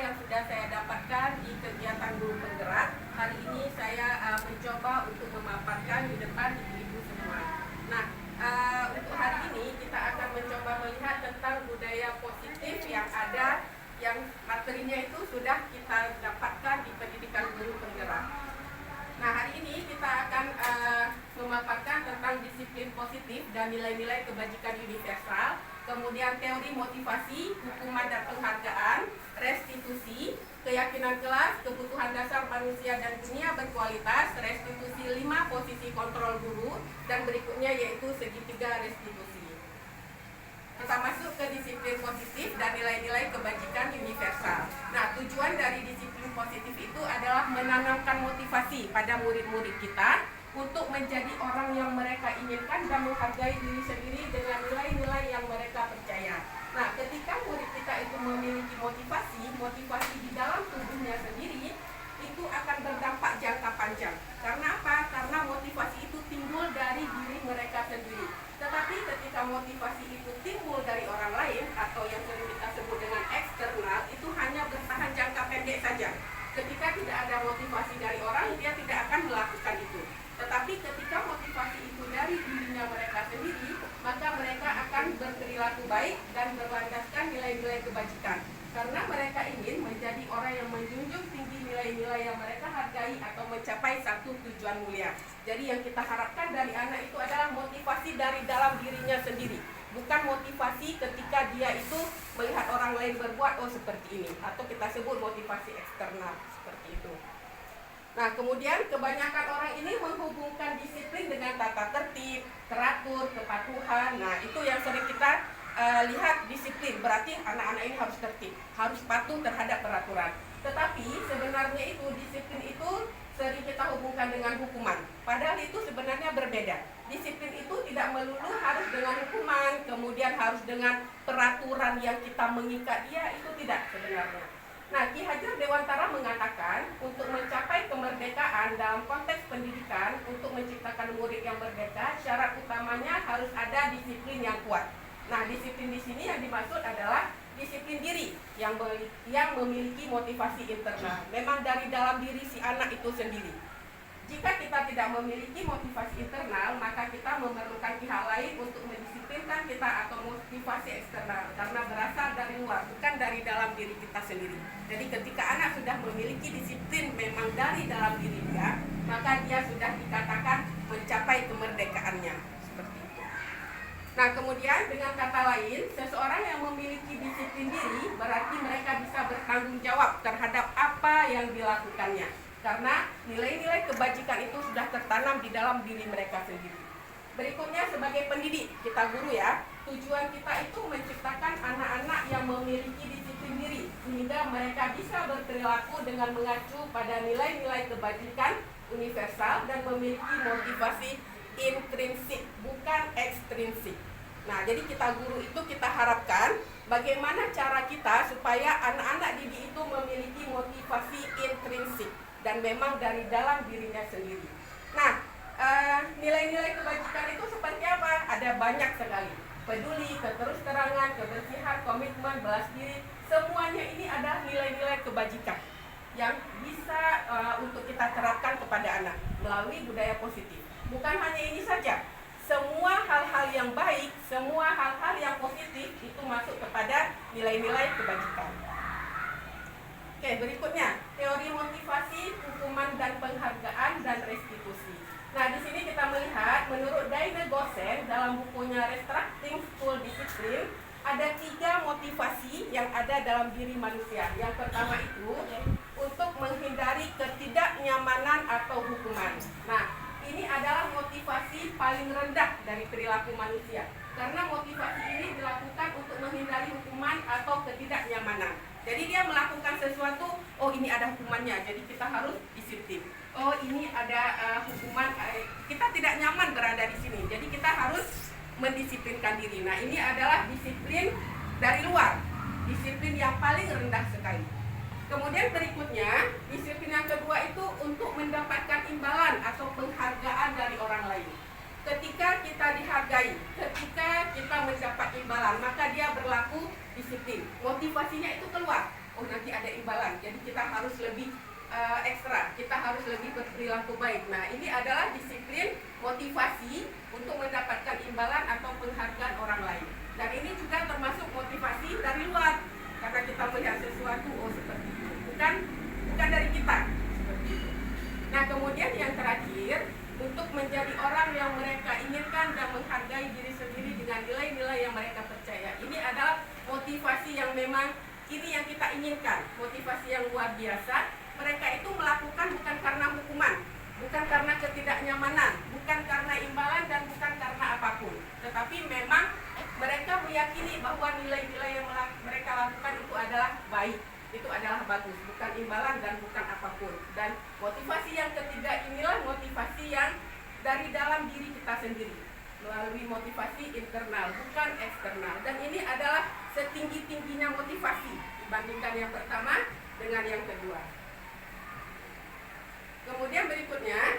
yang sudah saya dapatkan di kegiatan guru penggerak. Hari ini saya mencoba untuk memaparkan di depan ibu-ibu semua. Nah, untuk hari ini kita akan mencoba melihat tentang budaya positif yang ada, yang materinya itu sudah kita dapatkan di pendidikan guru penggerak. Nah, hari ini kita akan memaparkan tentang disiplin positif dan nilai-nilai kebajikan universal, kemudian teori motivasi, hukuman dan penghargaan, restitusi, keyakinan kelas, kebutuhan dasar manusia dan dunia berkualitas, restitusi 5 posisi kontrol guru, dan berikutnya yaitu segitiga restitusi. Kita masuk ke disiplin positif dan nilai-nilai kebajikan universal. Nah, tujuan dari disiplin positif itu adalah menanamkan motivasi pada murid-murid kita untuk menjadi orang yang mereka inginkan dan menghargai diri sendiri dengan nilai-nilai yang mereka percaya. Nah, ketika murid kita itu memiliki motivasi di dalam tubuhnya sendiri, itu akan berdampak jangka panjang. Karena apa? Karena motivasi itu timbul dari diri mereka sendiri. Tetapi ketika motivasi itu timbul dari orang lain atau yang sering kita sebut dengan eksternal, itu hanya bertahan jangka pendek saja. Ketika tidak ada motivasi dari orang, dia tidak akan melakukan itu. Tetapi ketika motivasi itu dari dirinya mereka sendiri, maka mereka akan berperilaku baik dan berlandaskan nilai-nilai kebajikan. Karena mereka ingin menjadi orang yang menjunjung tinggi nilai-nilai yang mereka hargai atau mencapai satu tujuan mulia. Jadi yang kita harapkan dari anak itu adalah motivasi dari dalam dirinya sendiri, bukan motivasi ketika dia itu melihat orang lain berbuat, oh seperti ini, atau kita sebut motivasi eksternal, seperti itu. Nah, kemudian kebanyakan orang ini menghubungkan disiplin dengan tata tertib, teratur, kepatuhan. Nah, itu yang sering kita lihat disiplin, berarti anak-anak ini harus tertib, harus patuh terhadap peraturan. Tetapi sebenarnya itu disiplin itu sering kita hubungkan dengan hukuman. Padahal itu sebenarnya berbeda. Disiplin itu tidak melulu harus dengan hukuman, kemudian harus dengan peraturan yang kita mengikat dia, itu tidak sebenarnya. Nah, Ki Hajar Dewantara mengatakan untuk mencapai kemerdekaan dalam konteks pendidikan, untuk menciptakan murid yang merdeka, syarat utamanya harus ada disiplin yang kuat. Nah, disiplin di sini yang dimaksud adalah disiplin diri yang memiliki motivasi internal. Memang dari dalam diri si anak itu sendiri. Jika kita tidak memiliki motivasi internal, maka kita memerlukan pihak lain untuk mendisiplinkan kita atau motivasi eksternal, karena berasal dari luar, bukan dari dalam diri kita sendiri. Jadi ketika anak sudah memiliki disiplin memang dari dalam diri dia, maka dia sudah dikatakan mencapai kemerdekaannya. Seperti itu. Nah, kemudian dengan kata lain, seseorang yang memiliki disiplin diri berarti mereka bisa bertanggung jawab terhadap apa yang dilakukannya. Karena nilai-nilai kebajikan itu sudah tertanam di dalam diri mereka sendiri. Berikutnya sebagai pendidik, kita guru ya, tujuan kita itu menciptakan anak-anak yang memiliki disiplin diri, sehingga mereka bisa berperilaku dengan mengacu pada nilai-nilai kebajikan universal dan memiliki motivasi intrinsik, bukan ekstrinsik. Nah, jadi kita guru itu kita harapkan bagaimana cara kita supaya anak-anak didik itu memiliki motivasi intrinsik dan memang dari dalam dirinya sendiri. Nah, nilai-nilai kebajikan itu seperti apa? Ada banyak sekali. Peduli, keterus-terangan, kebersihan, komitmen, belas diri, semuanya ini adalah nilai-nilai kebajikan yang bisa untuk kita terapkan kepada anak melalui budaya positif. Bukan hanya ini saja, semua hal-hal yang baik, semua hal-hal yang positif itu masuk kepada nilai-nilai kebajikan. Oke, berikutnya teori motivasi, hukuman dan penghargaan dan restitusi. Nah, di sini kita melihat menurut Daine Gosen dalam bukunya Restructuring School Discipline ada 3 motivasi yang ada dalam diri manusia. Yang pertama itu untuk menghindari ketidaknyamanan atau hukuman. Nah, ini adalah motivasi paling rendah dari perilaku manusia. Karena motivasi ini dilakukan untuk menghindari hukuman atau ketidaknyamanan. Jadi dia melakukan sesuatu, oh ini ada hukumannya, jadi kita harus disiplin. Oh ini ada hukuman, kita tidak nyaman berada di sini, jadi kita harus mendisiplinkan diri. Nah, ini adalah disiplin dari luar, disiplin yang paling rendah sekali. Kemudian berikutnya, disiplin yang kedua itu untuk mendapatkan imbalan atau penghargaan dari orang lain. Ketika kita dihargai, ketika kita mendapat imbalan, maka dia berlaku disiplin. Motivasinya itu keluar. oh nanti ada imbalan, jadi kita harus lebih ekstra, kita harus lebih berperilaku baik. Nah, ini adalah disiplin motivasi untuk mendapatkan imbalan atau penghargaan orang lain. Dan ini juga termasuk motivasi dari luar, karena kita melihat sesuatu, oh seperti itu, bukan dari kita, seperti itu. Nah, kemudian yang terakhir, untuk menjadi orang yang mereka inginkan dan menghargai diri sendiri dengan nilai-nilai yang mereka percaya. Ini adalah motivasi yang memang ini yang kita inginkan, motivasi yang luar biasa. Mereka itu melakukan bukan karena hukuman, bukan karena ketidaknyamanan, bukan karena imbalan, dan bukan karena apapun. Tetapi memang mereka meyakini bahwa nilai-nilai yang mereka lakukan itu adalah baik, itu adalah bagus, bukan imbalan dan bukan apapun. Dan motivasi yang ketiga inilah motivasi yang dari dalam diri kita sendiri, melalui motivasi internal, bukan eksternal. Dan ini adalah setinggi-tingginya motivasi dibandingkan yang pertama dengan yang kedua. Kemudian berikutnya,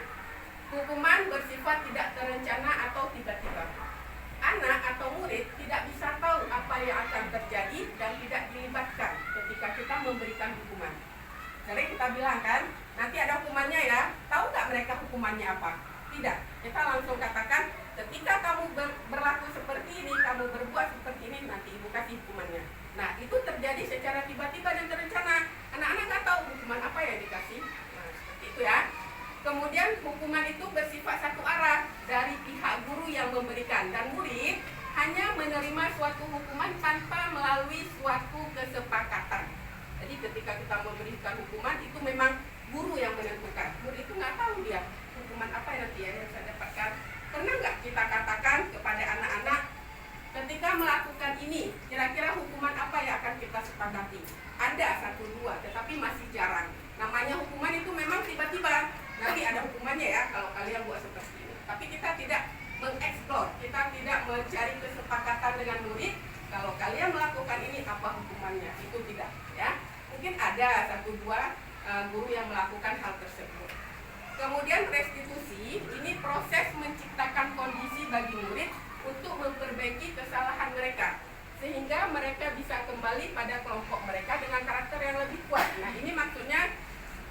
hukuman bersifat tidak terencana atau tiba-tiba. Anak atau murid tidak bisa tahu apa yang akan terjadi dan tidak dilibatkan ketika kita memberikan hukuman. Sering kita bilang kan, nanti ada hukumannya ya, tahu nggak mereka hukumannya apa? Tidak, kita langsung katakan, ketika kamu berlaku seperti ini, kamu berbuat seperti ini, nanti ibu kasih hukumannya. Nah, itu terjadi secara tiba-tiba dan terencana. Anak-anak nggak tahu hukuman apa yang dikasih. Nah, seperti itu ya. Kemudian hukuman itu bersifat satu arah dari pihak guru yang memberikan, dan murid hanya menerima suatu hukuman tanpa melalui suatu kesepakatan. Jadi ketika kita memberikan hukuman itu memang guru yang menentukan. Murid itu nggak tahu dia hukuman apa nanti yang saya dapatkan. Pernah nggak kita katakan kepada anak-anak, ketika melakukan ini, kira-kira hukuman apa yang akan kita sepakati? Ada satu dua, tetapi masih jarang. Namanya hukuman itu memang tiba-tiba. Nanti ada hukumannya ya kalau kalian buat seperti ini. Tapi kita tidak mengeksplor, kita tidak mencari kesepakatan dengan murid. Kalau kalian melakukan ini apa hukumannya? Itu tidak ya. Mungkin ada satu dua guru yang melakukan hal tersebut. Kemudian restitusi, ini proses menciptakan kondisi bagi murid untuk memperbaiki kesalahan mereka, sehingga mereka bisa kembali pada kelompok mereka dengan karakter yang lebih kuat. Nah, ini maksudnya,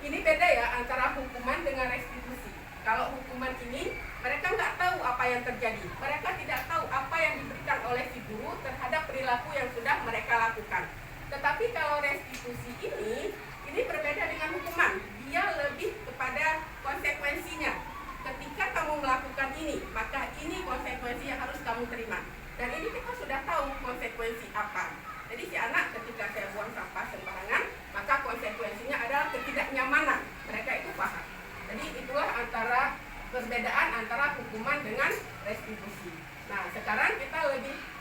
ini beda ya antara hukuman dengan restitusi. Kalau hukuman ini, mereka nggak tahu apa yang terjadi. Mereka tidak tahu apa yang diberikan oleh si guru terhadap perilaku yang sudah mereka lakukan. Tetapi kalau restitusi ini berbeda dengan hukuman. Dia lebih kepada konsekuensinya. Ketika kamu melakukan ini, maka ini konsekuensi yang harus kamu terima. Dan ini kita sudah tahu konsekuensi apa. Jadi si anak ketika saya buang sampah sembarangan, maka konsekuensinya adalah ketidaknyamanan. Mereka itu paham. Jadi itulah antara perbedaan antara hukuman dengan restitusi. Nah, sekarang kita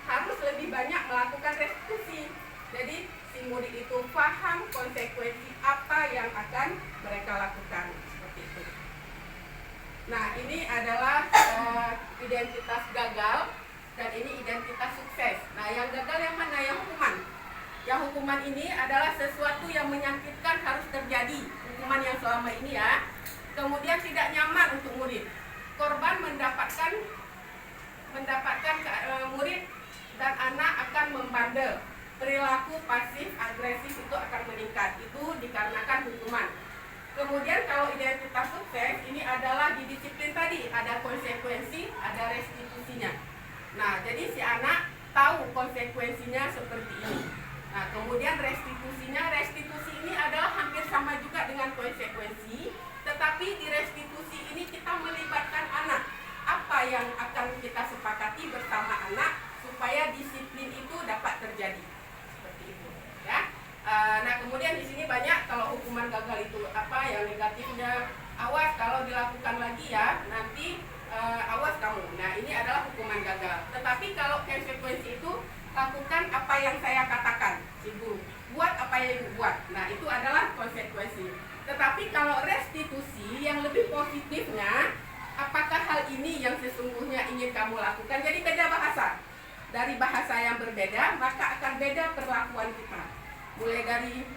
harus lebih banyak melakukan restitusi. Jadi si murid itu paham konsekuensi apa yang akan mereka lakukan, seperti itu. Nah, ini adalah identitas gagal dan ini identitas sukses. Nah, yang gagal yang mana? Yang hukuman. Yang hukuman ini adalah sesuatu yang menyakitkan harus terjadi. Hukuman yang selama ini ya. Kemudian tidak nyaman untuk murid. Korban mendapatkan murid dan anak akan membandel. Perilaku pasif agresif itu akan meningkat. Itu dikarenakan hukuman. Kemudian kalau identitas sukses ini adalah di disiplin tadi, ada konsekuensi, ada restitusinya. Nah, jadi si anak tahu konsekuensinya seperti ini. Nah, kemudian restitusi ini adalah hampir sama juga dengan konsekuensi, tetapi di restitusi ini kita melibatkan anak. Apa yang akan kita sepakati bersama anak supaya disiplin itu dapat terjadi. Seperti itu, ya. Nah, kemudian di sini banyak kalau hukuman gagal itu apa yang negatifnya, awas kalau dilakukan lagi ya, nanti awas kamu. Nah, ini adalah hukuman gagal. Tetapi kalau konsekuensi itu, lakukan apa yang saya katakan, ibu. Buat apa yang ibu buat. Nah, itu adalah konsekuensi. Tetapi kalau restitusi yang lebih positifnya, apakah hal ini yang sesungguhnya ingin kamu lakukan? Jadi beda bahasa. Dari bahasa yang berbeda, maka akan beda perlakuan kita. Mulai dari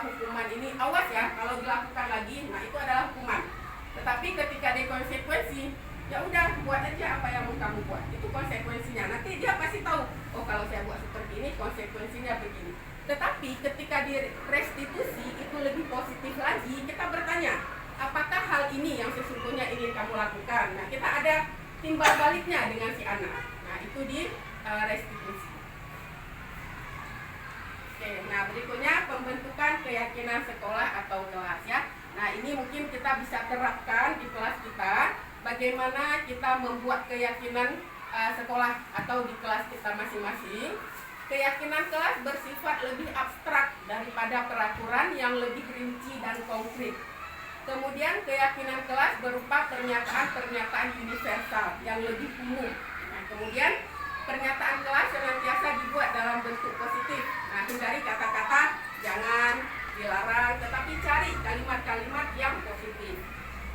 hukuman ini, awas ya kalau dilakukan lagi, nah itu adalah hukuman. Tetapi ketika ada konsekuensi, ya udah buat aja apa yang mau kamu buat. Itu konsekuensinya. Nanti dia pasti tahu, oh kalau saya buat seperti ini konsekuensinya begini. Tetapi ketika di restitusi itu lebih positif lagi, kita bertanya, apakah hal ini yang sesungguhnya ingin kamu lakukan? Nah, kita ada timbal baliknya dengan si anak. Nah, itu di restitusi. Oke, nah berikutnya pembentukan keyakinan sekolah atau kelas ya. Nah, ini mungkin kita bisa terapkan di kelas kita, bagaimana kita membuat keyakinan sekolah atau di kelas kita masing-masing. Keyakinan kelas bersifat lebih abstrak daripada peraturan yang lebih rinci dan konkret. Kemudian keyakinan kelas berupa pernyataan-pernyataan universal yang lebih umum. Nah, kemudian pernyataan kelas senantiasa dibuat dalam bentuk positif. Nah, hindari kata-kata jangan, dilarang, tetapi cari kalimat-kalimat yang positif.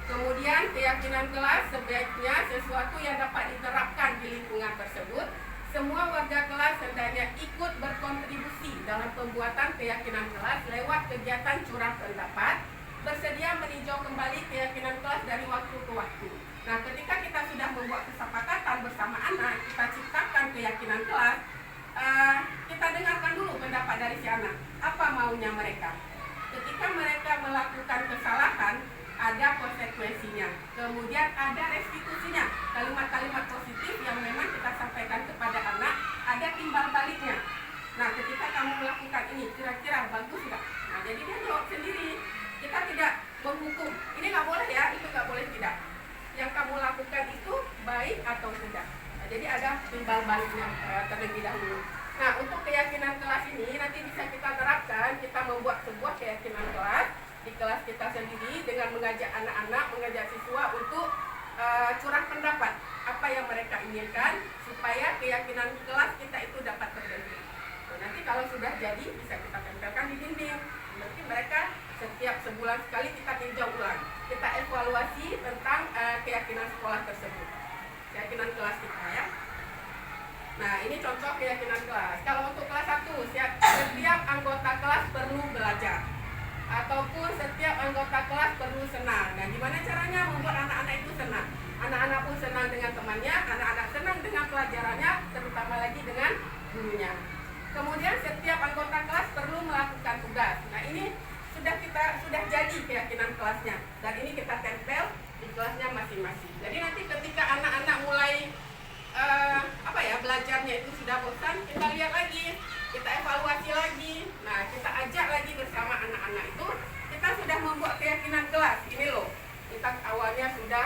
Kemudian keyakinan kelas sebaiknya sesuatu yang dapat diterapkan di lingkungan tersebut. Semua warga kelas hendaknya ikut berkontribusi dalam pembuatan keyakinan kelas lewat kegiatan curah pendapat, bersedia meninjau kembali keyakinan kelas dari waktu ke waktu. Nah, ketika kita sudah membuat kesepakatan bersama anak, kita ciptakan keyakinan kelas, kita dengarkan dulu pendapat dari si anak. Apa maunya mereka? Ketika mereka melakukan kesalahan, ada konsekuensinya. Kemudian ada restitusinya. Kalimat-kalimat positif yang memang kita sampaikan kepada anak, ada timbal baliknya. Nah, ketika kamu melakukan ini, kira-kira bagus nggak? Nah, jadi dia jawab sendiri. Kita tidak menghukum. Ini nggak boleh ya, itu nggak boleh tidak. Yang kamu lakukan itu baik atau tidak. Nah, jadi ada timbal baliknya terlebih dahulu. Nah, untuk keyakinan kelas ini nanti bisa kita terapkan. Kita membuat sebuah keyakinan kelas di kelas kita sendiri dengan mengajak anak-anak, mengajak siswa untuk curah pendapat apa yang mereka inginkan supaya keyakinan kelas kita itu dapat terbentuk. Nah, nanti kalau sudah jadi bisa kita tempelkan di dinding. Nanti mereka setiap sebulan sekali kita tinjau ulang, kita evaluasi tentang keyakinan sekolah tersebut, keyakinan kelas kita ya. Nah, ini contoh keyakinan kelas. Kalau untuk kelas 1, setiap anggota kelas perlu belajar, ataupun setiap anggota kelas perlu senang. Nah, gimana caranya membuat anak-anak itu senang? Anak-anak pun senang dengan temannya, anak-anak senang dengan pelajarannya, terutama lagi dengan gurunya. Kemudian setiap anggota kelas perlu melakukan tugas. Nah, ini sudah jadi keyakinan kelasnya, dan ini kita tempel di kelasnya masing-masing. Jadi nanti ketika anak-anak mulai belajarnya itu sudah bosan, kita lihat lagi, kita evaluasi lagi. Nah, kita ajak lagi bersama anak-anak itu, kita sudah membuat keyakinan kelas. Ini loh, kita awalnya sudah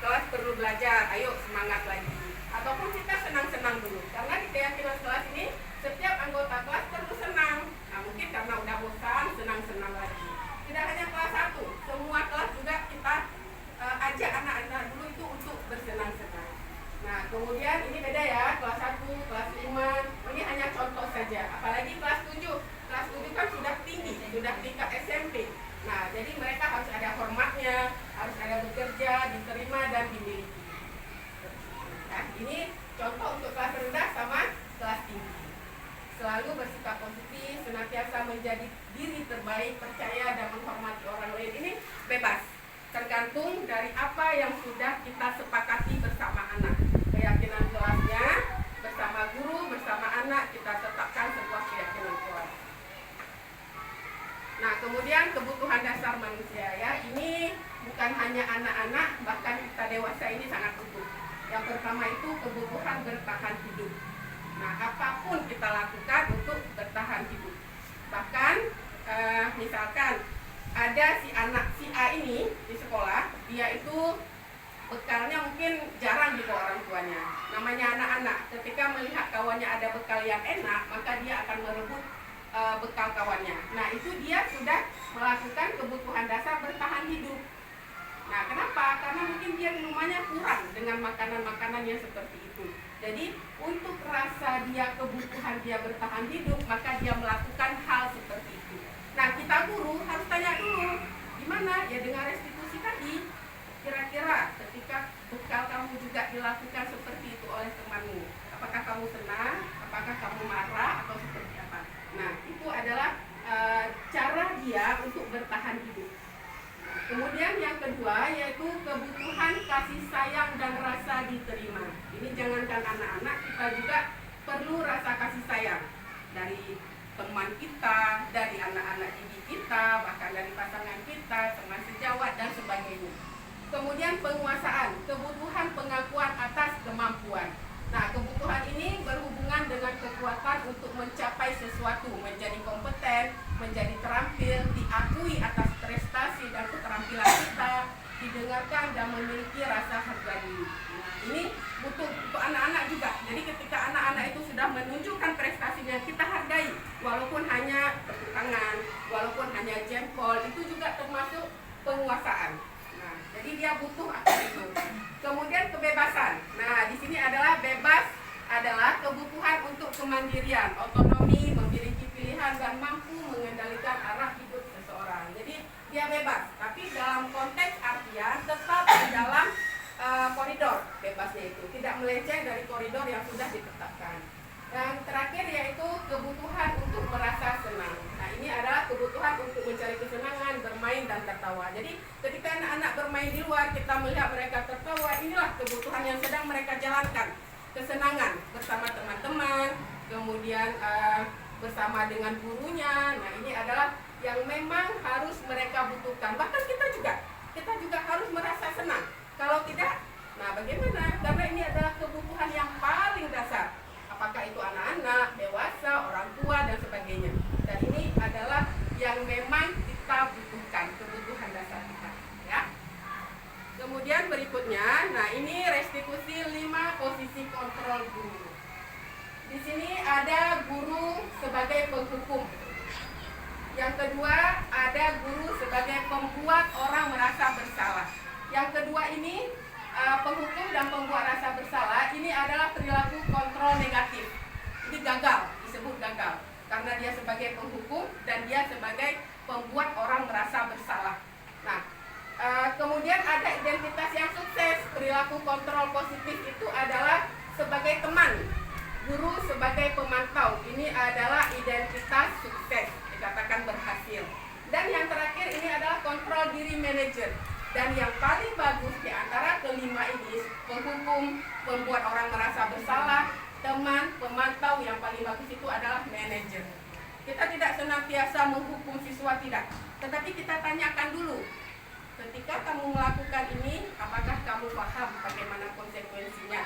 kelas perlu belajar, ayo semangat lagi. Ataupun kita senang-senang dulu, karena di keyakinan kelas ini setiap anggota kelas perlu senang. Nah, mungkin karena udah bosan, senang-senang lagi. Tidak hanya kelas 1, semua kelas juga kita ajak anak-anak dulu itu untuk bersenang-senang. Nah, kemudian ini beda ya, kelas 1, kelas 5, ini hanya contoh saja. Apalagi kelas 7, kelas 7 kan sudah tinggi, sudah tingkat SMP. Nah, jadi mereka harus ada hormatnya, harus ada bekerja, diterima dan dimiliki. Nah, ini contoh untuk kelas rendah sama kelas tinggi. Selalu bersikap positif, senantiasa menjadi diri terbaik, percaya dan menghormati orang lain. Ini bebas, tergantung dari apa yang sudah kita sepakati bersama anak. Keyakinan kelasnya, bersama guru, bersama anak, kita tetapkan sebuah keyakinan kelas. Nah, kemudian kebutuhan dasar manusia ya. Ini bukan hanya anak-anak, bahkan kita dewasa ini sangat butuh. Yang pertama itu kebutuhan bertahan hidup. Nah, apapun kita lakukan untuk bertahan hidup. Bahkan misalkan ada si A ini di sekolah, dia itu bekalnya mungkin jarang dibawa orang tuanya. Namanya anak-anak, ketika melihat kawannya ada bekal yang enak, maka dia akan merebut bekal kawannya. Nah, itu dia sudah melakukan kebutuhan dasar bertahan hidup. Nah, kenapa? Karena mungkin dia rumahnya kurang dengan makanan-makanan yang seperti itu. Jadi, untuk rasa dia kebutuhan dia bertahan hidup, maka dia melakukan hal seperti itu. Nah, kita guru harus tanya dulu, gimana? Ya dengan restitusi tadi. Kira-kira ketika bekal kamu juga dilakukan seperti itu oleh temanmu, apakah kamu senang? Apakah kamu marah? Atau seperti apa? Nah, itu adalah cara dia untuk bertahan hidup. Kemudian yang kedua yaitu kebutuhan kasih sayang dan rasa diterima. Ini jangankan anak-anak, kita juga perlu rasa kasih sayang dari teman kita, dari anak-anak didik kita, bahkan dari pasangan kita, teman sejawat dan sebagainya. Kemudian penguasaan, kebutuhan pengakuan atas kemampuan. Nah, kebutuhan ini berhubungan dengan kekuatan untuk mencapai sesuatu, menjadi kompeten, menjadi terampil, diakui atas prestasi dan keterampilan kita, didengarkan dan memiliki rasa harga diri. Nah, ini butuh untuk anak-anak juga. Jadi ketika anak-anak itu sudah menunjukkan prestasinya, kita hargai, walaupun hanya tepuk tangan, walaupun hanya jempol, itu juga termasuk penguasaan. Nah, jadi dia butuh akan itu. Kemudian kebebasan. Nah, di sini adalah bebas adalah kebutuhan untuk kemandirian, otonomi, memiliki pilihan dan mampu mengendalikan arah hidup seseorang. Jadi dia bebas, tapi dalam konteks artian tetap di dalam koridor bebasnya itu, tidak melenceng dari koridor yang sudah ditetapkan. Dan terakhir yaitu kebutuhan untuk merasa senang. Nah, ini adalah kebutuhan untuk mencari kesenangan, bermain dan tertawa. Jadi ketika anak-anak bermain di luar, kita melihat mereka tertawa, inilah kebutuhan yang sedang mereka jalankan. Kesenangan bersama teman-teman, kemudian bersama dengan gurunya. Nah, ini adalah yang memang harus mereka butuhkan. Bahkan kita juga harus merasa senang. Kalau tidak, nah bagaimana? Karena ini adalah kebutuhan yang paling dasar. Apakah itu anak-anak, dewasa, orang tua, dan sebagainya. Dan ini adalah yang memang kita butuhkan, kebutuhan dasar kita. Ya. Kemudian berikutnya, nah ini restitusi 5 posisi kontrol guru. Di sini ada guru sebagai penghukum. Yang kedua, ada guru sebagai pembuat orang merasa bersalah. Yang kedua ini, penghukum dan pembuat rasa bersalah, ini adalah perilaku kontrol negatif. Ini gagal, disebut gagal. Karena dia sebagai penghukum dan dia sebagai pembuat orang merasa bersalah. Nah, kemudian ada identitas yang sukses. Perilaku kontrol positif itu adalah sebagai teman. Guru sebagai pemantau, ini adalah identitas sukses, dikatakan berhasil. Dan yang terakhir ini adalah kontrol diri manajer. Dan yang paling bagus di antara kelima ini, penghukum, pembuat orang merasa bersalah, teman, pemantau, yang paling bagus itu adalah manajer. Kita tidak senantiasa menghukum siswa, tidak. Tetapi kita tanyakan dulu, ketika kamu melakukan ini, apakah kamu paham bagaimana konsekuensinya?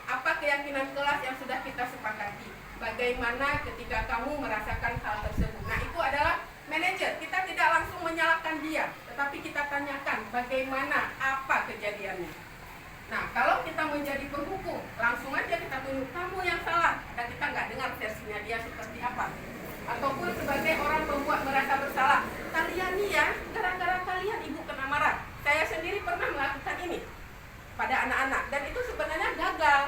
Apa keyakinan kelas yang sudah kita sepakati? Bagaimana ketika kamu merasakan hal tersebut? Nah, itu adalah manajer. Kita tidak langsung menyalahkan dia, tetapi kita tanyakan bagaimana, apa kejadiannya. Nah, kalau kita menjadi penghukum, langsung aja kita tunjuk kamu yang salah, dan kita nggak dengar versinya dia seperti apa. Ataupun sebagai orang pembuat merasa bersalah, kalian nih ya, gara-gara kalian ibu kena marah. Saya sendiri pernah melakukan ini pada anak-anak, dan itu sebenarnya gagal.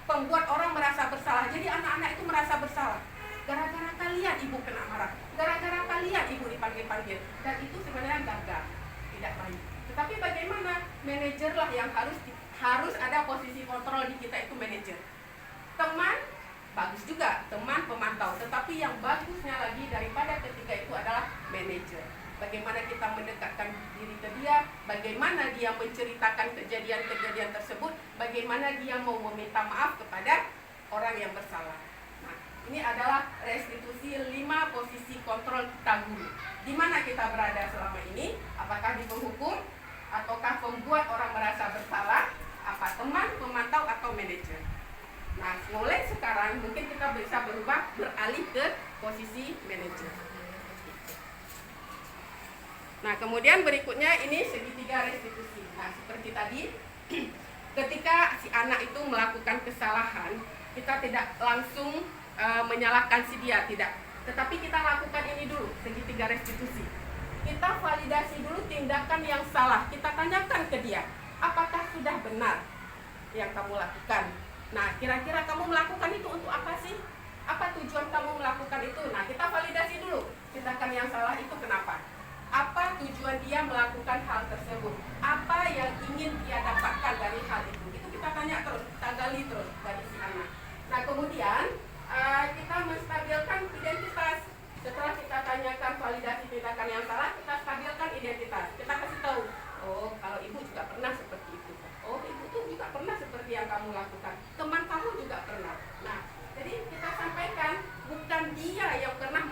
Pembuat orang merasa bersalah, jadi anak-anak itu merasa bersalah. Gara-gara kalian ibu kena marah, gara-gara kalian ibu dipanggil-panggil, dan itu sebenarnya gagal, tidak baik. Tetapi bagaimana? Manajerlah yang harus ada posisi kontrol di kita, itu manajer. Teman bagus juga, teman pemantau, tetapi yang bagusnya lagi daripada ketiga itu adalah manajer. Bagaimana kita mendekatkan diri ke dia, bagaimana dia menceritakan kejadian-kejadian tersebut, bagaimana dia mau meminta maaf kepada orang yang bersalah. Nah, ini adalah restitusi 5 posisi kontrol kita guru. Di mana kita berada selama ini? Apakah di penghukum, ataukah pembuat orang merasa bersalah, apa teman, pemantau, atau manajer? Nah, mulai sekarang mungkin kita bisa beralih ke posisi manajer. Nah, kemudian berikutnya ini segitiga restitusi. Nah, seperti tadi, ketika si anak itu melakukan kesalahan, kita tidak langsung menyalahkan si dia, tidak. Tetapi kita lakukan ini dulu, segitiga restitusi. Kita validasi dulu tindakan yang salah. Kita tanyakan ke dia, apakah sudah benar yang kamu lakukan? Nah, kira-kira kamu melakukan itu untuk apa sih? Apa tujuan kamu melakukan itu? Nah, kita validasi dulu tindakan yang salah itu kenapa? Apa tujuan dia melakukan hal tersebut? Apa yang ingin dia dapatkan dari hal itu? Itu kita tanya terus, kita gali terus dari si anak. Nah, kemudian kita menstabilkan identitas. Setelah kita tanyakan validasi tindakan yang salah, kita stabilkan identitas. Kita kasih tahu, oh kalau ibu juga pernah seperti itu. Oh, ibu tuh juga pernah seperti yang kamu lakukan. Teman kamu juga pernah. Nah, jadi kita sampaikan bukan dia yang pernah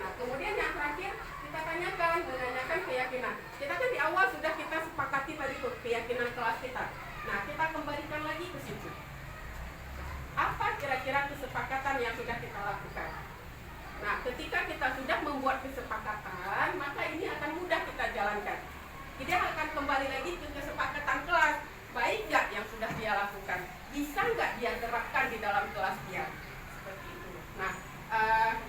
Nah, kemudian yang terakhir kita tanyakan, menanyakan keyakinan. Kita kan di awal sudah kita sepakati tadi tuh keyakinan kelas kita. Nah, kita kembalikan lagi ke situ. Apa kira-kira kesepakatan yang sudah kita lakukan? Nah, ketika kita sudah membuat kesepakatan, maka ini akan mudah kita jalankan. Dia akan kembali lagi ke kesepakatan kelas. Baik nggak yang sudah dia lakukan? Bisa nggak dia terapkan di dalam kelas dia? Seperti itu. Nah,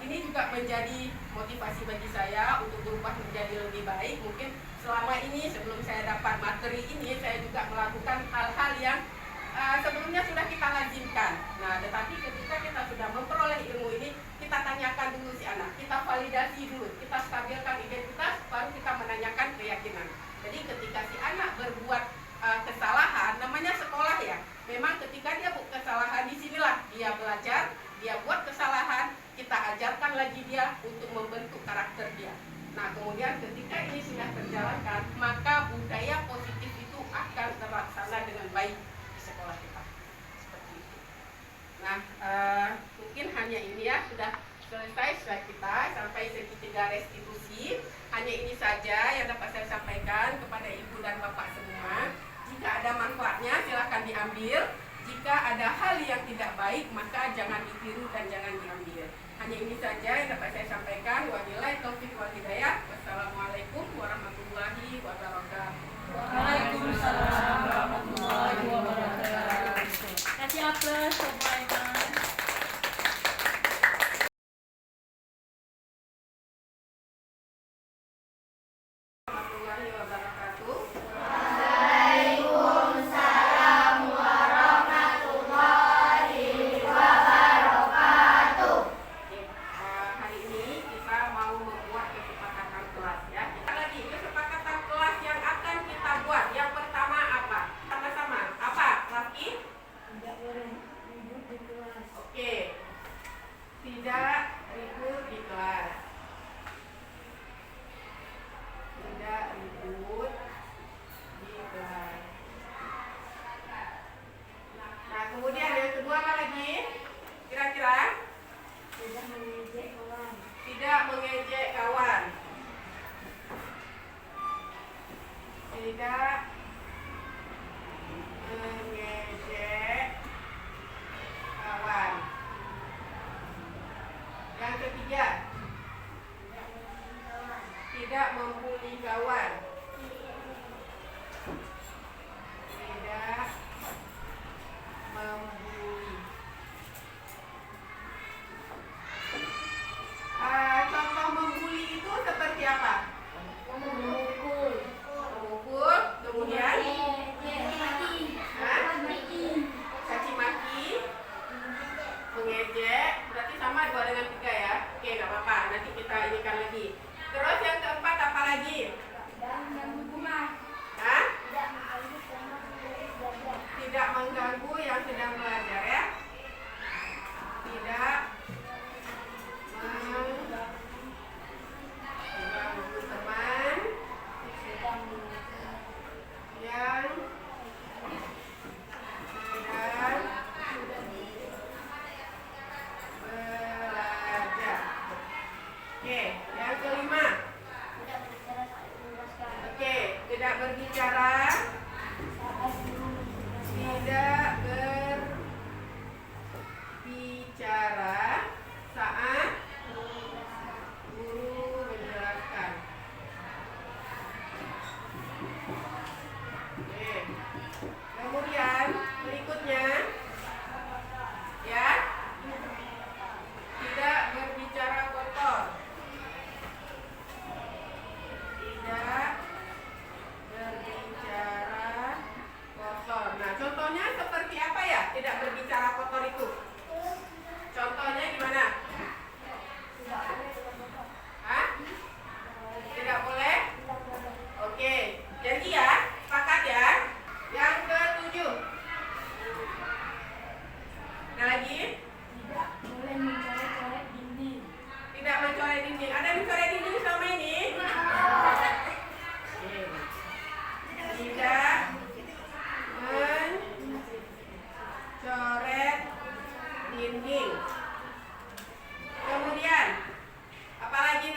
ini juga menjadi motivasi bagi saya untuk berubah menjadi lebih baik. Mungkin selama ini sebelum saya dapat materi ini, saya juga melakukan hal-hal yang sebelumnya sudah kita lazimkan. Nah, tetapi ketika kita sudah memperoleh ilmu ini, kita tanyakan dulu si anak, kita validasi dulu, kita stabilkan identitas, baru kita menanyakan keyakinan. Jadi ketika si anak berbuat kesalahan, namanya sekolah ya, memang ketika dia buat kesalahan, disinilah dia belajar, dia buat kesalahan, kita ajarkan lagi dia untuk membentuk karakter dia. Nah, kemudian ketika ini sudah terjalankan, maka budaya positif itu akan terlaksana dengan baik di sekolah kita. Seperti itu. Nah, mungkin hanya ini ya, sudah selesai slide kita sampai segitiga restitusi. Hanya ini saja yang dapat saya sampaikan kepada ibu dan bapak semua. Jika ada manfaatnya silahkan diambil. Jika ada hal yang tidak baik maka jangan ditiru dan jangan diambil. Hanya ini saja yang dapat saya sampaikan. Wabillahi taufiq wal hidayah. Wassalamualaikum warahmatullahi wabarakatuh. Waalaikumsalam warahmatullahi wabarakatuh. Kasih aplaus semuanya. Warahmatullahi wabarakatuh. Waalaikumsalam warahmatullahi wabarakatuh. Hari ini kita mau membuat kesepakatan kelas ya. Kita lagi kesepakatan kelas yang akan kita buat. Yang pertama apa? Sama-sama. Apa? Laki? Tidak boleh ribut di kelas. Oke. Tidak ribut di kelas. Tidak ribut di kelas. Nah, kemudian yang kedua apa lagi? Kira-kira? Tidak mengejek kawan. Tidak mengejek kawan. Tidak mengejek kawan. Yang ketiga, tidak membuli kawan. Tidak membuli. Contoh membuli itu seperti apa? Memukul. Memukul, kemudian Hah? caci maki, mengejek, berarti sama 2 dengan 3 ya. Oke, nggak apa-apa, nanti kita inikan lagi. Terus yang keempat apa lagi? Hah? Tidak mengganggu yang sedang belajar ya. Tidak mengganggu teman yang sedang belajar. Oke, yang kelima. Oke, tidak berbicara. Tidak berbicara saat guru menjelaskan. Oke. Kemudian berikutnya ya, tidak berbicara kotor. Tidak berbicara kotor. Nah, contohnya seperti apa ya? Tidak berbicara kotor itu. Contohnya gimana? Hah? Tidak boleh? Oke. Jadi ya, sepakat ya. Yang ketujuh. Ada lagi? Tidak boleh mencoret-coret dinding. Tidak mencoret dinding. Ada yang mencoret dinding selama ini? Tidak mencoret dinding. Kemudian apa lagi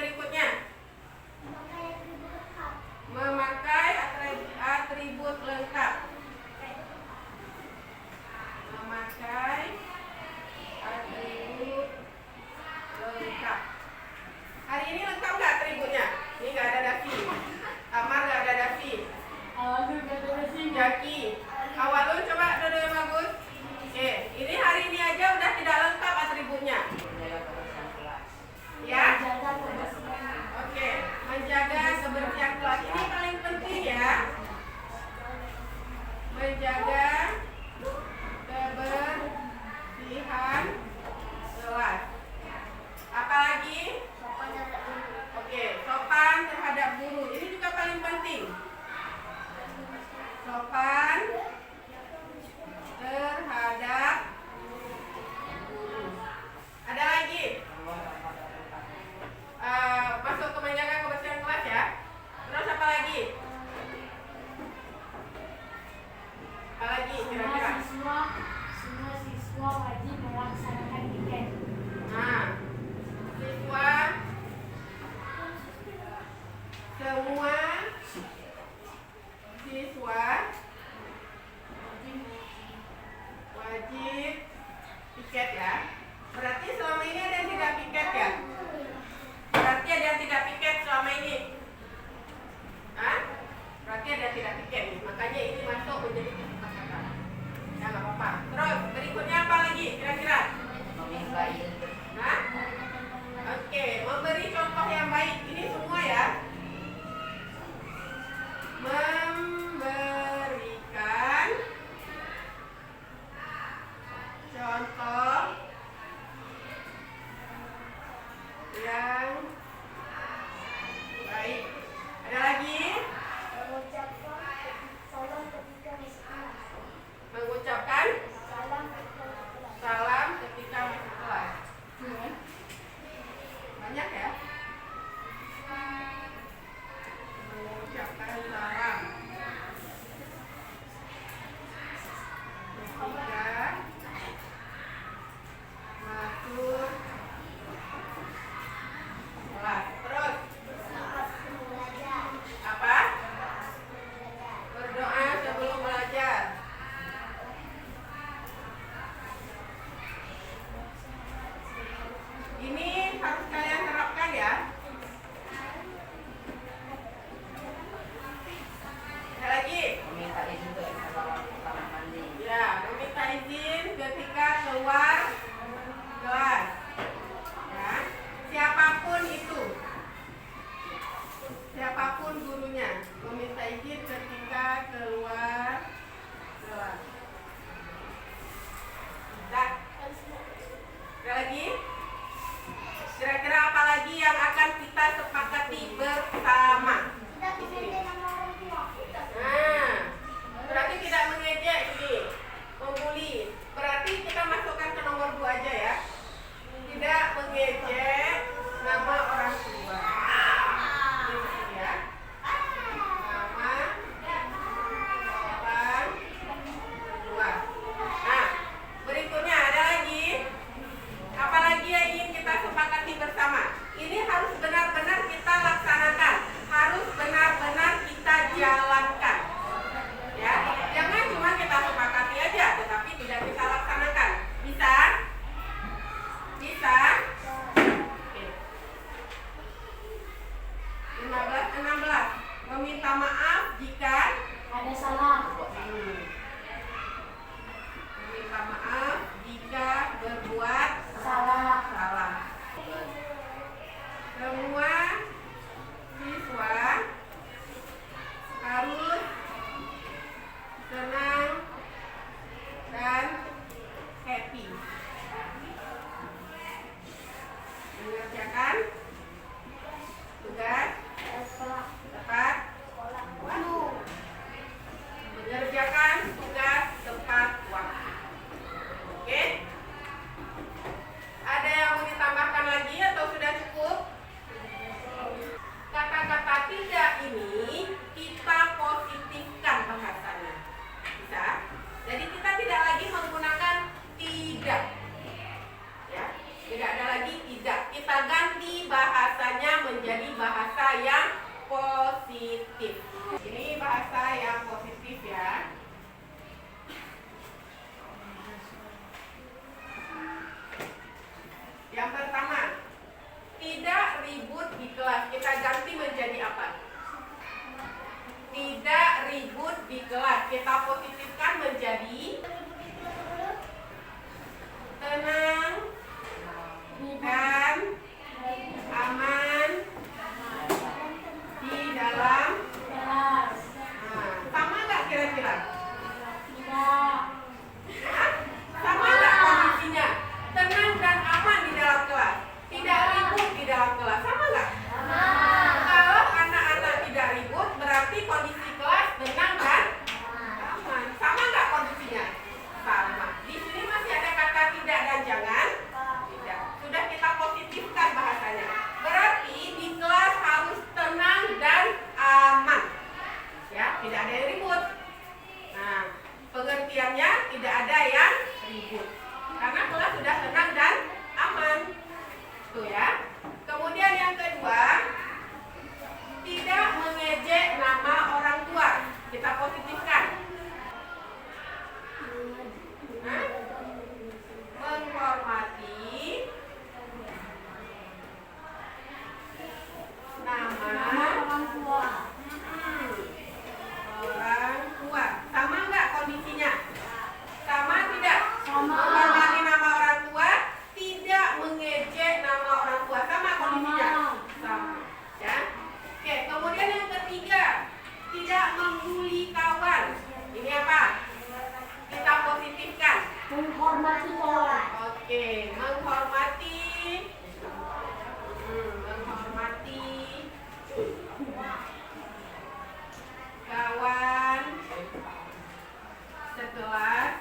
menjadi bahasa yang positif. Ini bahasa yang positif ya. Yang pertama, tidak ribut di kelas. Kita ganti menjadi apa? Tidak ribut di kelas. Kita positifkan menjadi tenang dan aman di dalam kelas. Nah, sama nggak kira-kira? Tidak. Hah? Sama nggak kondisinya? Tenang dan aman di dalam kelas. Tidak ribut di dalam kelas. Sama nggak? Kalau anak-anak tidak ribut, berarti kondisi kelas tenang dan aman. Sama nggak kondisinya? Sama. Di sini masih ada kata tidak dan jangan. Tidak. Sudah kita positifkan bahasanya. Berarti di kelas harus tenang dan aman. Ya, tidak ada yang ribut. Nah, pengertiannya tidak ada yang ribut. Karena kelas sudah tenang dan aman. Tuh ya. Kemudian yang kedua, tidak mengejek nama orang tua. Kita positifkan. Nah, menghormati nama Orang tua. orang tua. Sama nggak kondisinya? Sama tidak? Sama. Menghormati nama orang tua, tidak mengejek nama orang tua. Sama kondisinya? Sama. Ya. Oke, kemudian yang ketiga, tidak membuli kawan. Ini apa? Kita positifkan. Menghormati kawan. Oke, menghormati. Menghormati kawan sekelas.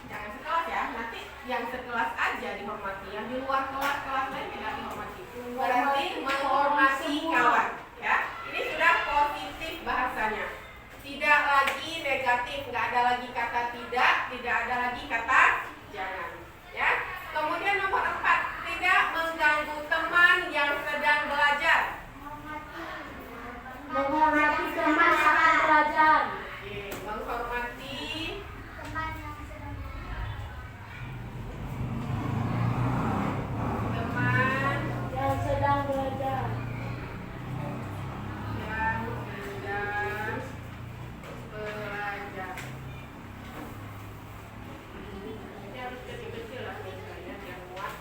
Jangan sekelas ya, nanti yang sekelas aja dihormati, yang di luar kelas lain tidak dihormati. Berarti menghormati kawan, ya. Ini sudah positif bahasanya. Tidak lagi negatif, nggak ada lagi kata tidak ada lagi kata jangan, ya. Kemudian nomor 4, tidak mengganggu teman yang sedang belajar. Menghormati teman saat belajar. Oke, menghormati teman Yang sedang belajar. yang sedang belajar. Ini harus kecil-kecil lah misalnya, biar muat.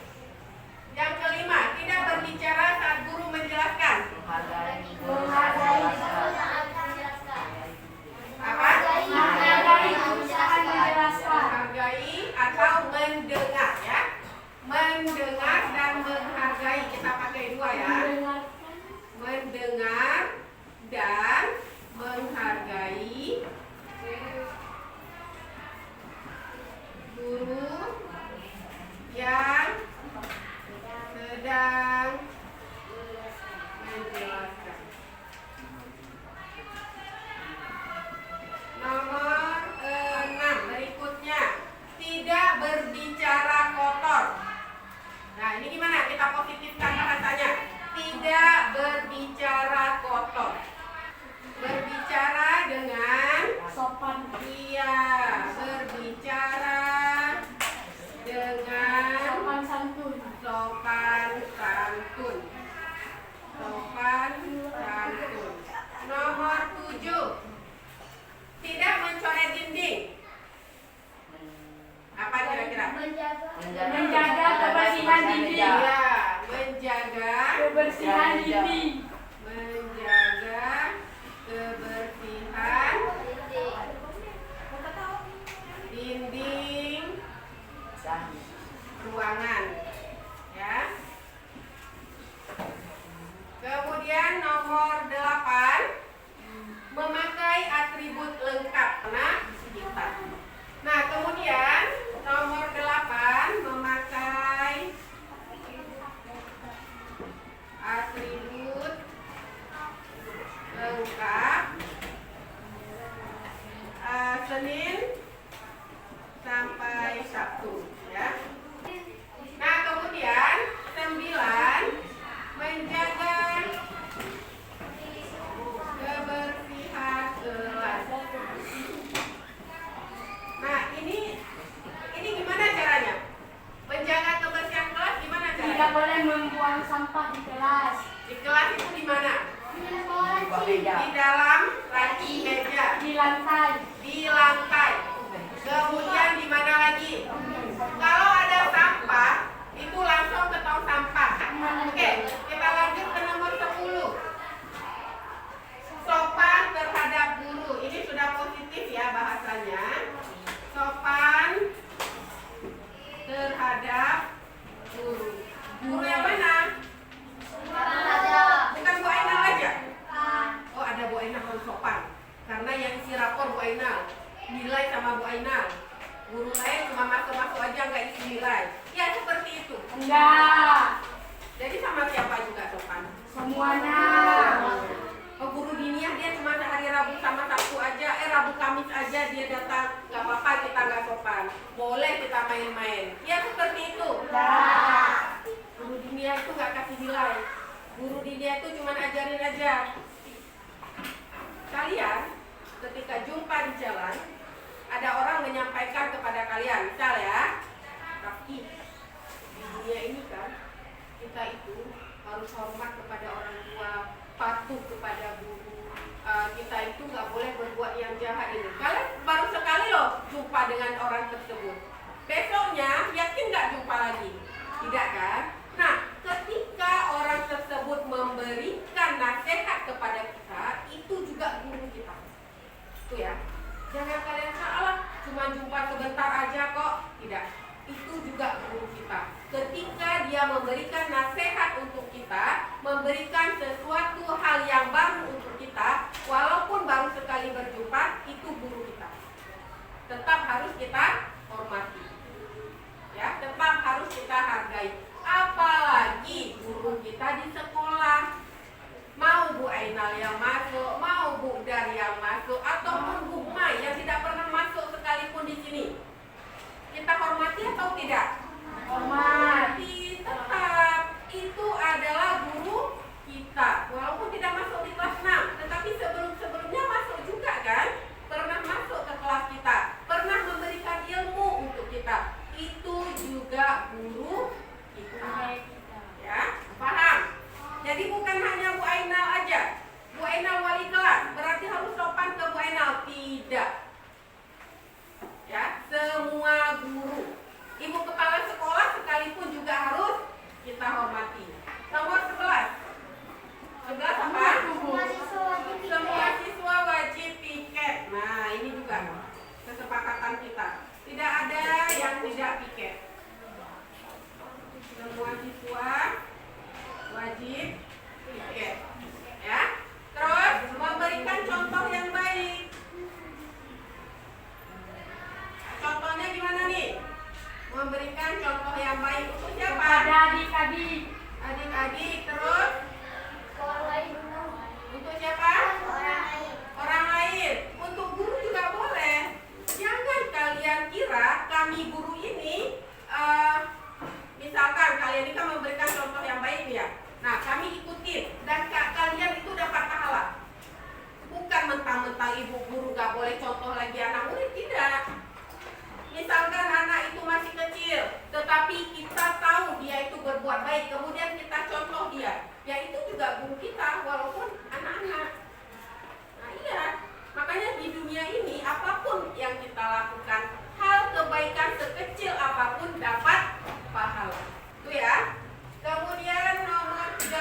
Yang kelima, tidak berbicara saat guru menjelaskan. Menghargai. Apa? Menghargai usaha menjelaskan. Menghargai atau mendengar ya. Mendengar dan menghargai, kita pakai dua ya. Mendengar dan menghargai guru yang sedang menjelaskan. Nomor 6 berikutnya, tidak berbicara kotor. Nah, ini gimana? Kita positifkan bahasanya. Tidak berbicara kotor. Berbicara dengan Sopan. iya, berbicara dengan Sopan santun. sopan santun. Sopan santun. Nomor 7, tidak mencoret dinding. Apa kira-kira? Menjaga kebersihan dinding. Iya, menjaga Kebersihan dinding. menjaga kebersihan dinding ruangan, ya. Kemudian nomor 8, memakai atribut lengkap. Nah, kita. Nah, kemudian nomor 8, memakai atribut Tidak boleh membuang sampah di kelas. Di kelas itu di mana? Di Di dalam laci meja. Di lantai. Di lantai. Kemudian di mana lagi? Kalau ada sampah, itu langsung ke tong sampah. Oke, kita lanjut ke nomor 10. Sopan terhadap guru. Ini sudah positif ya bahasanya. Sopan terhadap guru. Guru yang mana? Bukan Bu Ainal aja. Oh, ada Bu Ainal yang sopan. Karena yang isi rapor Bu Ainal, nilai sama Bu Ainal. Guru lain cuma masuk-masuk aja nggak isi nilai. Ya seperti itu. Enggak. Jadi sama siapa juga sopan? Semuanya. Oh, guru diniyah dia cuma hari Rabu sama Sabtu aja, Rabu Kamis aja dia datang, nggak apa-apa kita nggak sopan, boleh kita main-main. Ya seperti itu. Enggak. Guru diniyah itu nggak kasih nilai, guru diniyah itu cuma ajarin aja. Kalian ketika jumpa di jalan, ada orang menyampaikan kepada kalian, misal ya, tapi di dunia ini kan kita itu harus hormat kepada orang tua, patuh kepada guru, kita itu nggak boleh berbuat yang jahat ini. Kalian baru sekali loh jumpa dengan orang tersebut, besoknya yakin nggak jumpa lagi? Tidak kan? Nah, ketika orang tersebut memberikan nasihat kepada kita, itu juga guru kita. Itu ya, jangan kalian salah cuma jumpa sebentar aja kok. Tidak, itu juga guru kita. Ketika dia memberikan nasihat untuk kita, memberikan sesuatu hal yang baru untuk kita, walaupun baru sekali berjumpa, itu guru kita. Tetap harus kita hormati. Ya, tetap harus kita hargai. Apalagi guru kita di sekolah. Mau Bu Ainal yang masuk, mau Bu Dar yang masuk, ataupun Bu Mai yang tidak pernah masuk sekalipun di sini. Kita hormati atau tidak? Hormati, tetap. Itu adalah guru kita. Walaupun tidak masuk di kelas 6, tetapi sebelum-sebelumnya masuk juga kan? Pernah masuk ke kelas kita, pernah memberikan ilmu untuk kita. Itu juga guru kita. Ya, paham? Jadi bukan hanya Bu Ainal aja. Bu Ainal wali kelas, berarti harus sopan ke Bu Ainal? Tidak. Ya, semua guru. Ibu kepala sekolah sekalipun juga harus kita hormati. Nomor 11. 11 apa? Semua siswa wajib piket. Nah, ini juga kesepakatan kita. Tidak ada yang tidak piket. Semua siswa wajib piket. Ya. Terus memberikan contoh yang baik. Contohnya gimana nih? Memberikan contoh yang baik untuk siapa? Pada adik-adik. Adik-adik. Terus untuk siapa? Orang lain. Untuk guru juga boleh. Jangan kalian kira kami guru ini misalkan kalian ini kan memberikan contoh yang baik ya. Nah, kami ikutin dan kalian itu dapat pahala. Bukan mentang-mentang ibu guru gak boleh contoh lagi anak murid, tidak. Misalkan anak itu masih kecil, tetapi kita tahu dia itu berbuat baik, kemudian kita contoh dia, ya itu juga guru kita walaupun anak-anak. Nah iya, makanya di dunia ini apapun yang kita lakukan, hal kebaikan sekecil apapun dapat pahala. Itu ya. Kemudian nomor 13.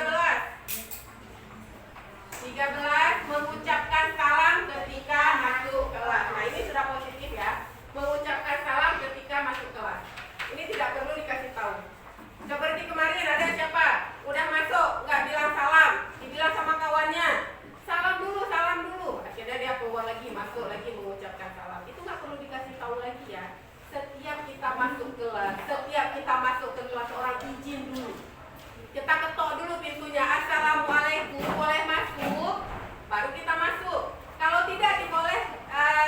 13 mengucapkan salam ketika masuk kelas. Nah ini sudah positif ya. Mengucapkan salam ketika masuk kelas. Ini tidak perlu dikasih tahu. Seperti kemarin ada siapa? Udah masuk, nggak bilang salam. Dibilang sama kawannya, salam dulu. Akhirnya dia keluar lagi, masuk lagi mengucapkan salam. Itu nggak perlu dikasih tahu lagi ya. Setiap kita masuk kelas, orang izin dulu. Kita ketok dulu pintunya. Assalamualaikum, boleh masuk? Baru kita masuk. Kalau tidak diboleh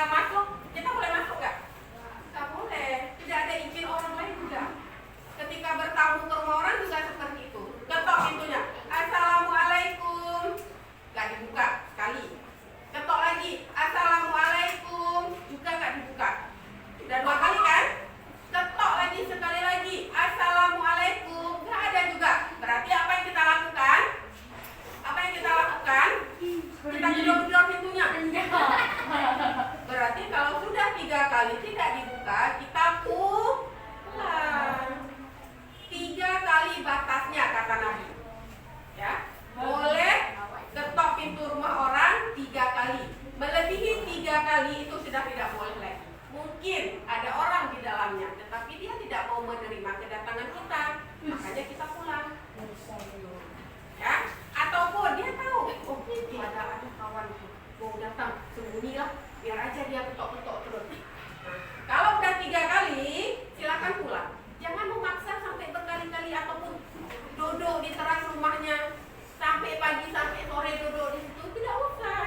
masuk, kita boleh masuk nggak? Nggak boleh. Tidak ada izin orang lain juga. Ketika bertamu ke rumah orang juga seperti itu. Ketok pintunya. Assalamualaikum. Nggak dibuka sekali. Ketok lagi. Assalamualaikum. Juga nggak dibuka. Sudah 2 kali kan? Ketok lagi sekali lagi. Assalamualaikum. Nggak ada juga batasnya kata Nabi. Ya, boleh ketok pintu rumah orang 3 kali. Melebihi 3 kali itu sudah tidak boleh lagi. Mungkin ada orang di dalamnya, tetapi dia tidak mau menerima kedatangan kita, makanya kita pulang. Ya, ataupun dia tahu, oh ada kawan mau datang, sembunyilah, biar aja dia ketok-ketok terus. Nah, kalau udah 3 kali, silakan pulang. Jangan memaksa sampai berkali-kali ataupun duduk di teras rumahnya sampai pagi sampai sore duduk di situ, tidak usah.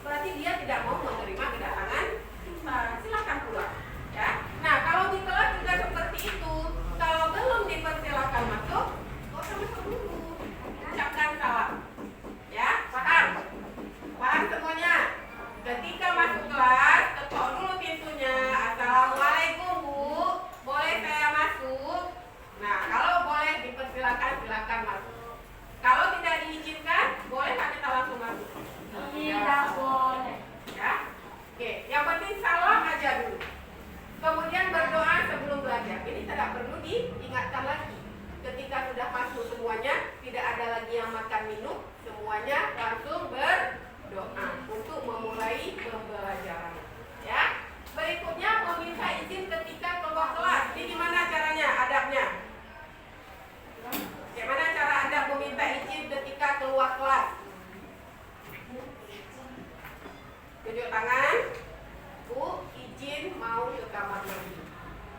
Berarti dia tidak mau menerima kedatangan kita. Silakan pulang. Ya. Nah, kalau di kelas juga seperti itu. Kalau belum dipersilakan masuk, nggak usah masuk dulu. Ucapkan salam. Ya, paham? Paham semuanya? Ketika masuk kelas, ketok dulu pintunya. Assalamualaikum Bu, boleh saya masuk? Nah, kalau boleh dipersilakan, silakan masuk. Kalau tidak diizinkan, boleh tak kita langsung masuk? Tidak boleh. Ya, oke. Yang penting salam aja dulu. Kemudian berdoa sebelum belajar. Ini tidak perlu diingatkan lagi. Ketika sudah masuk semuanya, tidak ada lagi yang makan minum, semuanya langsung berdoa untuk memulai pembelajaran. Ya. Berikutnya meminta izin ketika keluar kelas. Ini gimana caranya? Adabnya. Bagaimana cara Anda meminta izin ketika keluar kelas? Tunjuk tangan. Bu, izin mau ke kamar mandi.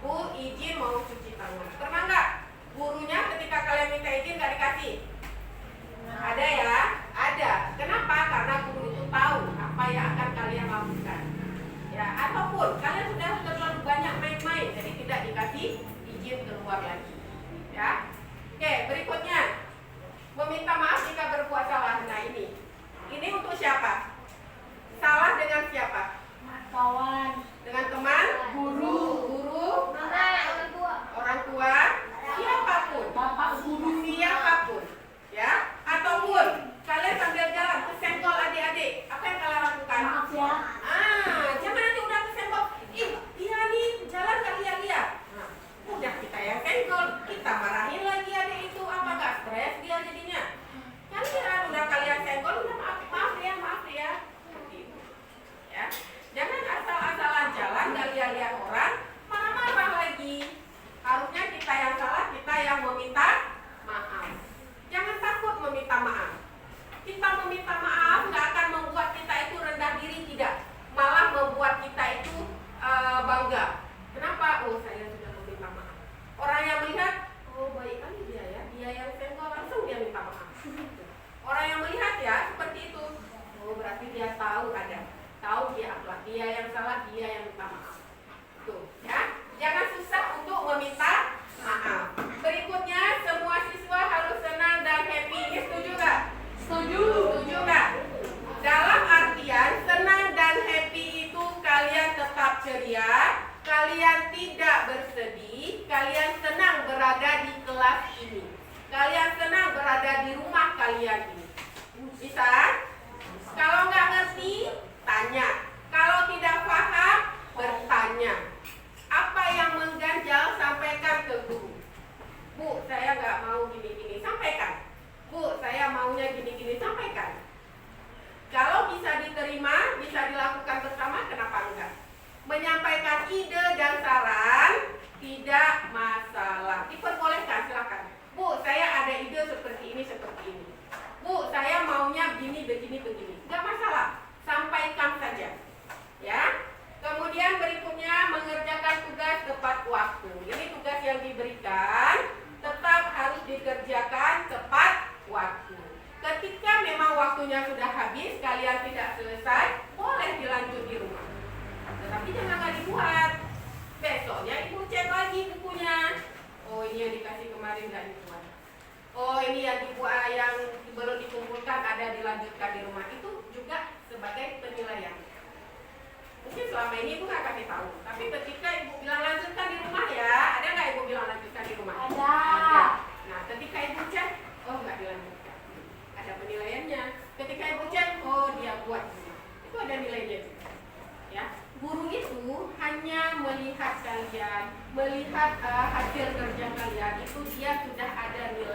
Bu, izin mau cuci tangan. Pernah nggak? Gurunya ketika kalian minta izin nggak dikasih? Ada ya? Ada. Kenapa? Karena guru itu tahu apa yang akan kalian lakukan. Ya, ataupun kalian sudah terlalu banyak main-main, jadi tidak dikasih izin keluar lagi. Ya. Oke, berikutnya meminta maaf jika berbuat salah. Nah ini untuk siapa? Salah dengan siapa? Kawan. Dengan teman, Guru. orang tua, siapapun, Bapak guru. siapapun, ya. Ataupun kalian sambil jalan kesenggol adik-adik, apa yang kalian lakukan? Maaf ya. Jangan nanti udah kesenggol. Ih, dia nih jalan gak lihat-lihat. Nah, udah kita yang senggol, kita marahin lagi adik itu, apakah stres dia jadinya? Kalian udah kalian senggol, udah maaf ya. Gitu. Ya, jangan asal-asalan jalan gak lihat-lihat orang, marah-marah lagi. Harusnya kita yang salah, kita yang meminta maaf. Jangan takut meminta maaf. Kita meminta maaf nggak akan membuat kita itu rendah diri, tidak. Malah membuat kita itu bangga. Kenapa? Oh, saya sudah meminta maaf. Orang yang melihat, oh baik kali dia ya, dia yang senggol langsung dia minta maaf. Orang yang melihat ya seperti itu, oh berarti dia tahu dia akhlak, dia yang salah, dia yang minta maaf. Tuh, ya. Jangan susah untuk meminta maaf. Berikutnya, semua siswa harus senang dan happy. Ini setuju nggak? Setuju. Setuju nggak? Dalam artian senang dan happy itu kalian tetap ceria, kalian tidak bersedih, kalian senang berada di kelas ini, kalian senang berada di rumah kalian ini. Bisa? Kalau nggak ngerti, tanya. Kalau tidak paham, bertanya. Apa yang mengganjal, sampaikan ke guru. Bu, saya nggak mau gini-gini, sampaikan. Bu, saya maunya gini-gini, sampaikan. Kalau bisa diterima, bisa dilakukan bersama, kenapa enggak? Menyampaikan ide dan saran tidak masalah. Diperbolehkan, silakan. Bu, saya ada ide seperti ini. Bu, saya maunya begini. Enggak masalah, sampaikan saja. Ya. Kemudian berikutnya mengerjakan tugas tepat waktu. Ini tugas yang diberikan tetap harus dikerjakan tepat waktu. Ketika memang waktunya sudah habis, kalian tidak selesai, boleh dilanjut di rumah. Tetapi jangan nggak dibuat. Besoknya ibu cek lagi bukunya. Oh ini yang dikasih kemarin nggak dibuat. Oh ini yang dibuat yang belum dikumpulkan ada dilanjutkan di rumah. Itu juga sebagai penilaian. Mungkin selama ini ibu nggak kasih tahu, tapi ketika ibu bilang lanjutkan di rumah ya, ada nggak ibu bilang lanjutkan di rumah? Ada. Nah, ketika ibu cek, oh nggak dilanjutkan, ada penilaiannya. Ketika ibu cek, oh dia buat di rumah, itu ada nilainya juga. Ya, guru itu hanya melihat kalian, melihat hasil kerja kalian itu dia sudah ada nilai.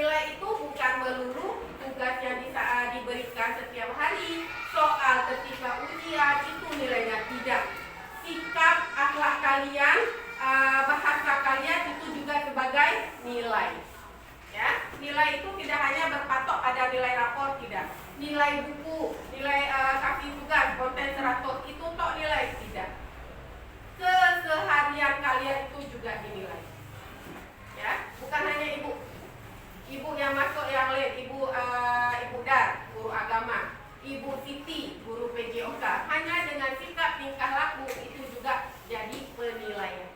Nilai itu bukan melulu tugas yang bisa diberikan setiap hari, soal ketika ujian itu nilainya, tidak. Sikap akhlak kalian, bahasa kalian itu juga sebagai nilai. Ya, nilai itu tidak hanya berpatok pada nilai rapor, tidak. Nilai buku, nilai kasih tugas, konten 100 itu tok nilai, tidak. Keseharian kalian itu juga dinilai. Ya, bukan hanya ibu yang masuk yang lain, ibu Dar, guru agama, ibu Siti, guru PJOK, hanya dengan sikap tingkah laku itu juga jadi penilaian.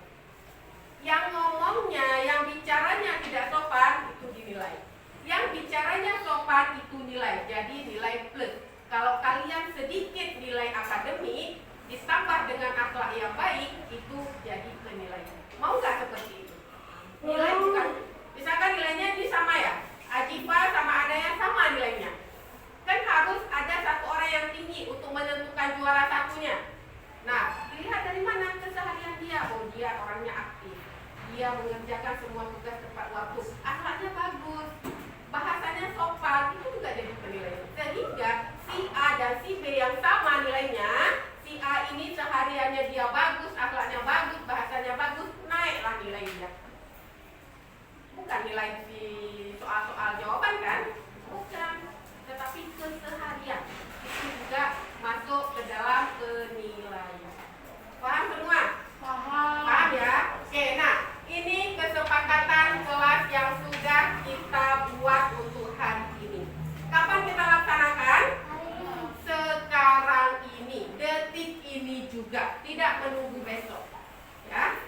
Yang ngomongnya, yang bicaranya tidak sopan itu dinilai. Yang bicaranya sopan itu nilai, jadi nilai plus. Kalau kalian sedikit nilai akademik ditambah dengan akhlak yang baik, itu jadi penilaian. Mau nggak seperti itu? Nilai bukan, misalkan nilainya ini sama ya, Ajifa sama ada yang sama nilainya. Kan harus ada satu orang yang tinggi untuk menentukan juara satunya. Nah, dilihat dari mana keseharian dia. Oh, dia orangnya aktif, dia mengerjakan semua tugas tepat waktu, akhlaknya bagus, bahasanya sopan, itu juga jadi penilaian. Sehingga si A dan si B yang sama nilainya, si A ini sehariannya dia bagus, akhlaknya bagus, bahasanya bagus, naiklah nilai dia. Bukan nilai di soal-soal jawaban kan? Bukan, tetapi keseharian itu juga masuk ke dalam penilaian. Paham semua? Paham ya? Oke, nah ini kesepakatan kelas yang sudah kita buat untuk hari ini. Kapan kita laksanakan? Sekarang ini, detik ini juga, tidak menunggu besok. Ya.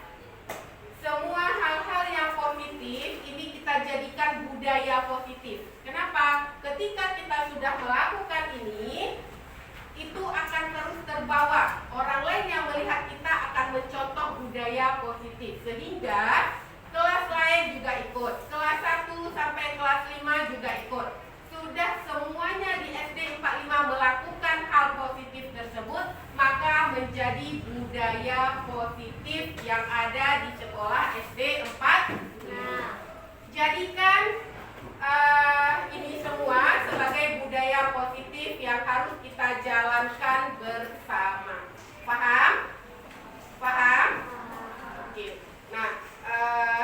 Semua hal-hal yang positif ini kita jadikan budaya positif. Kenapa? Ketika kita sudah melakukan ini, itu akan terus terbawa. Orang lain yang melihat kita akan mencontoh budaya positif. Sehingga kelas lain juga ikut. Kelas 1 sampai kelas 5 juga ikut. Sudah semuanya di SD 45 melakukan hal positif tersebut, maka menjadi budaya positif yang ada di sekolah SD 4. Jadikan ini semua sebagai budaya positif yang harus kita jalankan bersama. Paham? Paham? Oke. Nah,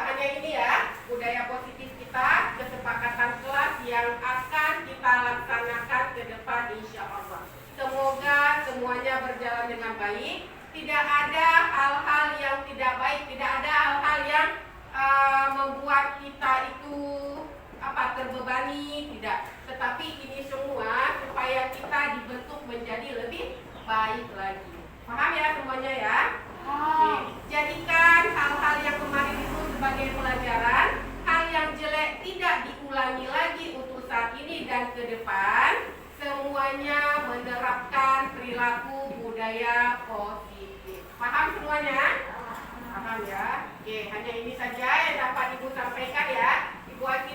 hanya ini ya budaya positif kita, kesepakatan kelas yang akan kita laksanakan ke depan insya Allah. Semoga semuanya berjalan dengan baik. Tidak ada hal-hal yang tidak baik, tidak ada hal-hal yang membuat kita itu terbebani, tidak. Tetapi ini semua supaya kita dibentuk menjadi lebih baik lagi. Paham ya semuanya ya? Oke. Jadikan hal-hal yang kemarin itu sebagai pelajaran. Hal yang jelek tidak diulangi lagi untuk saat ini dan ke depan. Semuanya menerapkan perilaku budaya positif. Paham semuanya? Paham ya? Oke, hanya ini saja yang dapat Ibu sampaikan ya. Ibu Aki